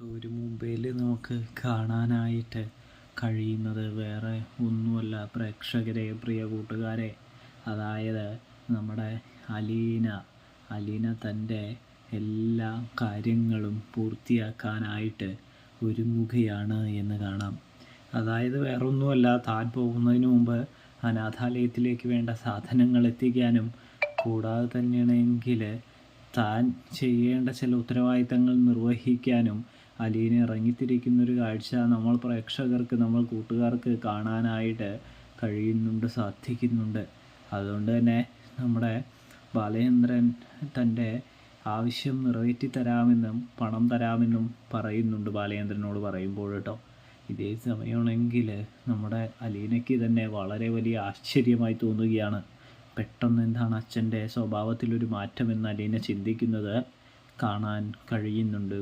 ഒരു മൊബൈൽ നമുക്ക് കാണാനായിട്ട് കഴിയുന്നത് വേറെ ഒന്നുമല്ല പ്രേക്ഷകരെ, പ്രിയ കൂട്ടുകാരെ, അതായത് നമ്മുടെ അലീന തൻ്റെ എല്ലാ കാര്യങ്ങളും പൂർത്തിയാക്കാനായിട്ട് ഒരുങ്ങുകയാണ് എന്ന് കാണാം. അതായത് വേറൊന്നുമല്ല, താൻ പോകുന്നതിന് മുമ്പ് അനാഥാലയത്തിലേക്ക് വേണ്ട സാധനങ്ങൾ എത്തിക്കാനും കൂടാതെ തന്നെയാണെങ്കിൽ താൻ ചെയ്യേണ്ട ചില ഉത്തരവാദിത്തങ്ങൾ നിർവഹിക്കാനും അലീന ഇറങ്ങിത്തിരിക്കുന്നൊരു കാഴ്ച നമ്മൾ പ്രേക്ഷകർക്ക്, നമ്മൾ കൂട്ടുകാർക്ക് കാണാനായിട്ട് സാധിക്കുന്നുണ്ട്. അതുകൊണ്ട് തന്നെ നമ്മുടെ ബാലചന്ദ്രൻ തൻ്റെ ആവശ്യം നിറവേറ്റി തരാമെന്നും പണം തരാമെന്നും പറയുന്നുണ്ട് ബാലചന്ദ്രനോട് പറയുമ്പോൾ കേട്ടോ. ഇതേ സമയമാണെങ്കിൽ നമ്മുടെ അലീനയ്ക്ക് തന്നെ വളരെ വലിയ ആശ്ചര്യമായി തോന്നുകയാണ്. പെട്ടെന്ന് എന്താണ് അച്ഛൻ്റെ സ്വഭാവത്തിലൊരു മാറ്റമെന്ന് അലീന ചിന്തിക്കുന്നത് കാണാൻ കഴിയുന്നുണ്ട്.